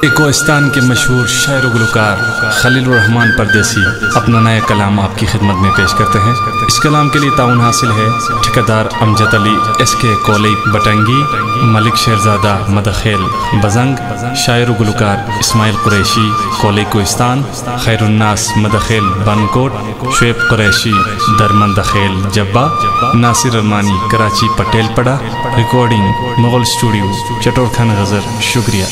कोहिस्तान के मशहूर शायर गुलकार खलील रहमान परदेसी अपना नया कलाम आपकी खिदमत में पेश करते हैं। इस कलाम के लिए ताउन हासिल है ठेकेदार अमजद अली SK कोलई बटंगी, मलिक शेरजादा मदखेल बजंग, शायर गुलकार इस्माइल कुरैशी कोलई कोहिस्तान, खैरुन्नास मदखेल बनकोट, शुएब कुरैशी दरमन दखेल जब्बा, नासिर अरमानी कराची पटेल पड़ा। रिकॉर्डिंग मुगल स्टूडियो चटोर खान गजर। शुक्रिया।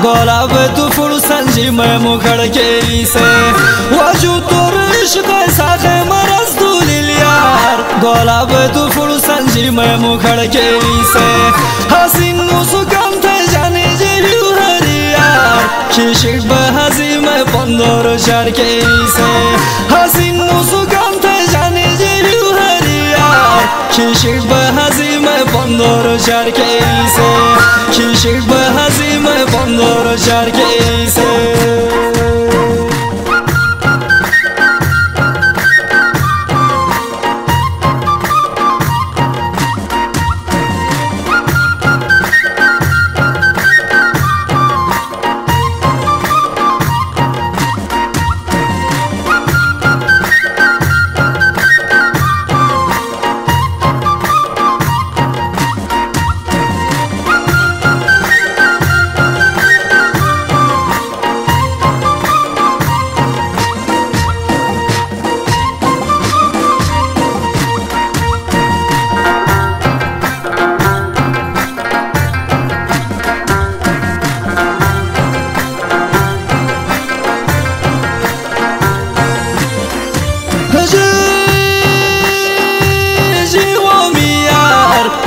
गुलाब तू फूल संजी मैं मुखड़ के से वजू तोर इश्क साखे मरस तू लियार। गुलाब तू फूल संजी मैं मुखड़ के से हसीन मुस्कान थे जाने जेलू हरियार। शिशिक बहजी मैं पंदर चार के से हसीन मुस्कान थे जाने जेलू हरियार। शिशिक बहजी मैं पंदर चार के से शिशिक बहजी मैं पंदर चार के से।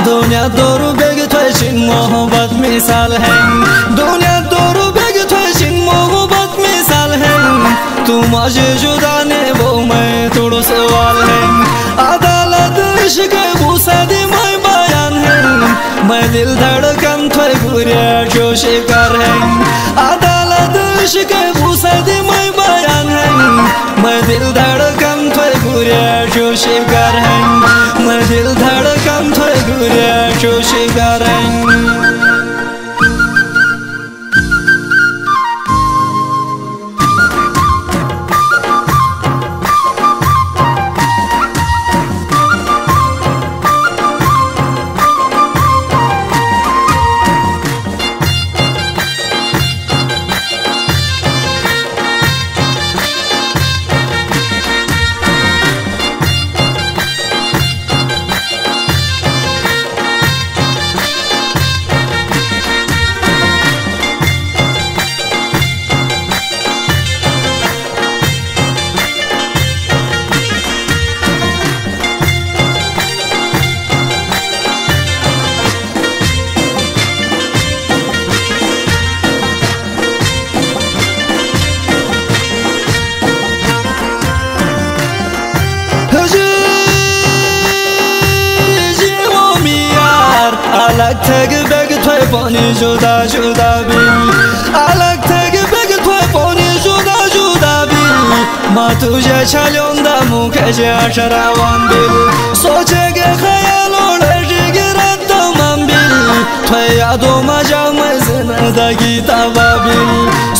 दुनिया दोरू बेग थोचिन मोहब्बत मिसाल है। दुनिया दोरू बेग थोचिन मोहब्बत मिसाल है। तू मुझे जुदा ने वो मैं थोड़ा सवाल है। अदालत इश्क गुस्सा दी मैं बयान है। मैं दिल धड़कन थोड़े गुरिया जो शिकार है। अदालत इश्क गुस्सा दी मैं बयान है। मैं दिल धड़कन थोड़े गुरिया जो शिकार है। मैं दिल धड़कन थोड़े गुरिया जो शिकार है। अलग थग बेग थोए पानी जुदा जुदा बिल। अलग थग बेग थोए पानी जुदा जुदा बिल। माँ तुझे छलोंदा मुखे जे शरावान बिल। सोचेगे ख्याल उड़ेगी रात तमाम बिल। थोए यादों में जाऊं मैं जिंदगी तबाबिल।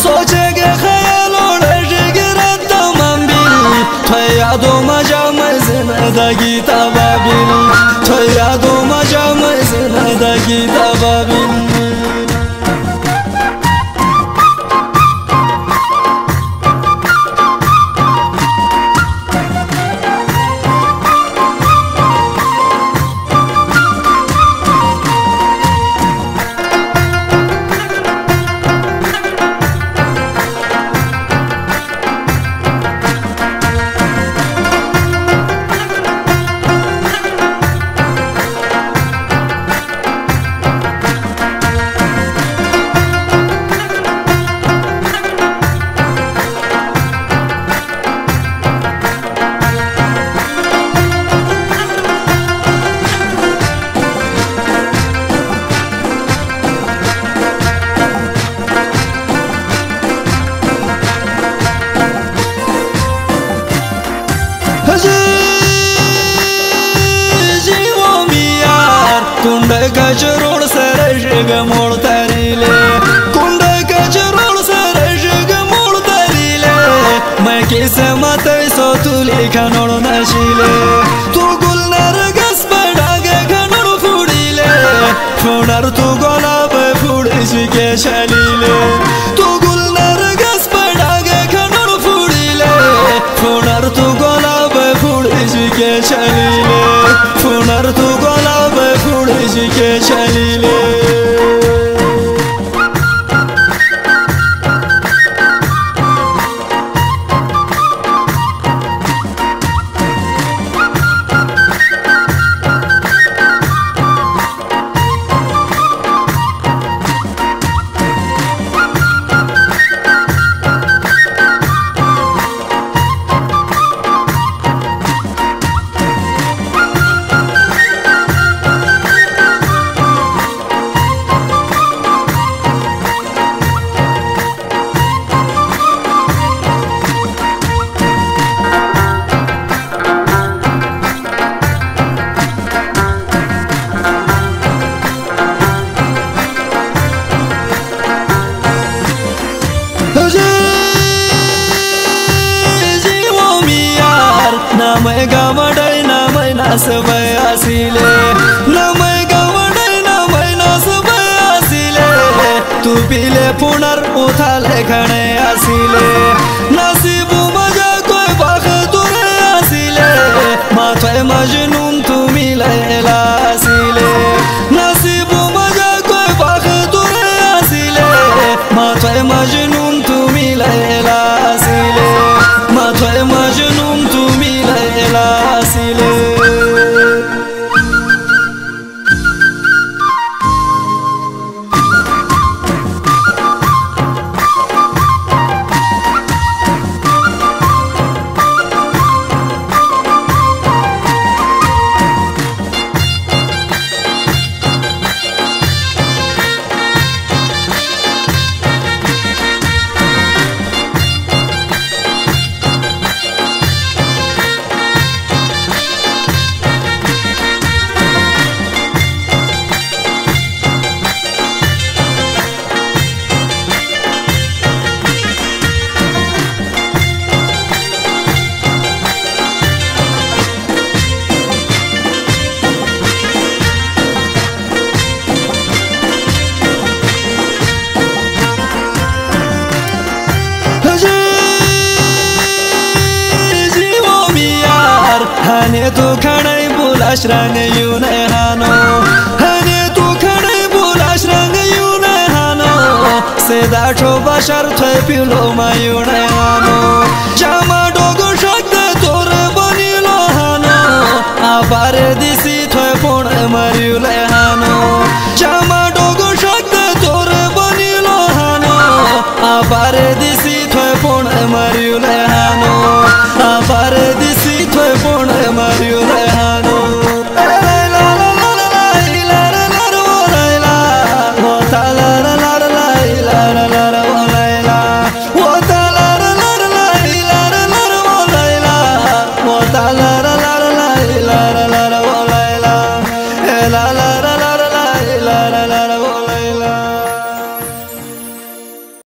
सोचेगे ख्याल उड़ेगी रात तमाम बिल। थोए यादों में जाऊं मैं जिंदगी तबाबिल। थोए यादों में जाऊं मैं जिंदगी तबाबिल। कचरोड़ सरजग मोड़ तरीले कुंड कचरोड़ सरजग मोड़ तरीले मैं किसे मत सो तुली खनोड़ नशीले तू गुलनर गस बड़ागे खनोड़ फुड़ीले फुनर तू गुलाब फुड़ी के चलीले तू गुलनर गस बड़ागे खनोड़ फुड़ीले फुनर तू गुलाब फुड़ी के चलीले फुनर तू गुलाब फुड़ी के चलीले Namai gawadai namai nasbai asile namai gawadai namai nasbai asile tu pile punar uthale khane asile nasibu maja koi bakhtur asile mathai majnun tu milela asile nasibu maja koi bakhtur asile mathai majnun tu milela asile mathai majnun tu milela asile Hane tu khanai bulash rang yune hano Hane tu khanai bulash rang yune hano Seda tho bashar thoi pilo ma yune hano Jama